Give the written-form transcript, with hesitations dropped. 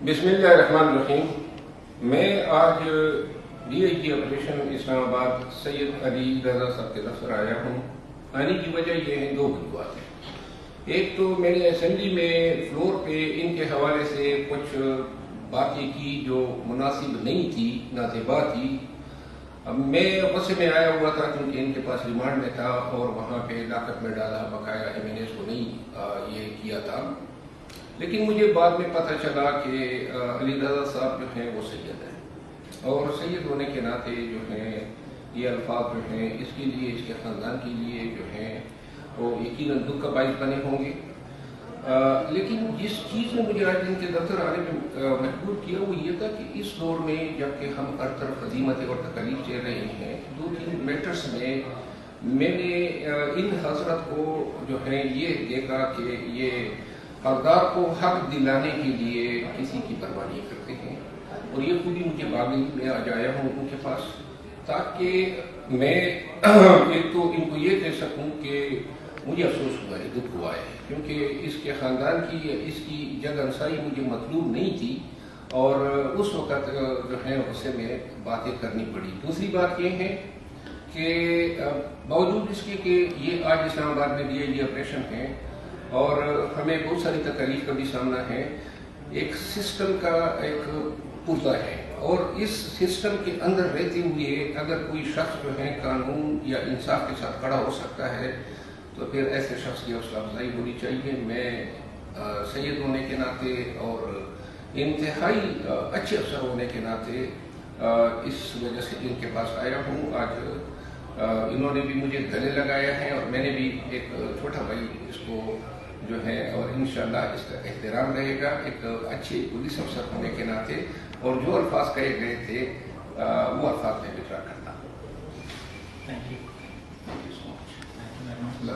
بسم اللہ الرحمن الرحیم۔ میں آج ڈی آئی جی آپریشن اسلام آباد سید علی رضا صاحب کے دفتر آیا ہوں۔ آنے کی وجہ یہ ہے، دو وجوہات ہیں۔ ایک تو میں نے اسمبلی میں فلور پہ ان کے حوالے سے کچھ باتیں کی جو مناسب نہیں تھی، نازیبا تھی۔ اب میں غصے میں آیا ہوا تھا کیونکہ ان کے پاس ریمانڈ میں تھا اور وہاں پہ لاکت میں ڈالا، بقایا ایمینیز کو نہیں یہ کیا تھا۔ لیکن مجھے بعد میں پتہ چلا کہ علی رضا صاحب جو ہیں وہ سید ہیں، اور سید ہونے کے ناطے جو ہیں یہ الفاظ جو ہیں اس کے لیے، اس کے خاندان کے لیے جو ہیں وہ یقیناً دکھ کا باعث بنے ہوں گے۔ لیکن جس چیز نے مجھے آج ان کے دفتر آنے میں مجبور کیا وہ یہ تھا کہ اس دور میں جبکہ ہم ہر طرف عظیمتیں اور تکالیف جھیل رہے ہیں، دو تین میٹرز میں نے ان حضرت کو جو ہے یہ دیکھا کہ یہ حقدار کو حق دلانے کے لیے کسی کی پرواہ نہیں کرتے ہیں، اور یہ خوبی مجھے باغی میں آج آیا ہوں ان کے پاس، تاکہ میں ایک تو ان کو یہ کہہ سکوں کہ مجھے افسوس ہوا ہے، دکھ ہوا ہے، کیونکہ اس کے خاندان کی اس کی جگ انسائی مجھے مطلوب نہیں تھی، اور اس وقت جو ہے اسے میں باتیں کرنی پڑی۔ دوسری بات یہ ہے کہ باوجود اس کے کہ یہ آج اسلام آباد میں ڈی آئی جی آپریشن ہے اور ہمیں بہت ساری تکالیف کا بھی سامنا ہے، ایک سسٹم کا ایک پرزہ ہے، اور اس سسٹم کے اندر رہتے ہوئے اگر کوئی شخص جو ہے قانون یا انصاف کے ساتھ کھڑا ہو سکتا ہے تو پھر ایسے شخص کی حوصلہ افزائی ہونی چاہیے۔ میں سید ہونے کے ناطے اور انتہائی اچھے افسر ہونے کے ناطے اس وجہ سے ان کے پاس آیا ہوں۔ آج انہوں نے بھی مجھے گلے لگایا ہے اور میں نے بھی ایک چھوٹا بھائی اس کو جو ہے، اور انشاءاللہ اس کا احترام رہے گا ایک اچھے پولیس افسر ہونے کے ناطے، اور جو الفاظ کہے گئے تھے وہ الفاظ میں وطرا کرتا ہوں۔ Thank you. Thank you so much. Thank you very much. Allah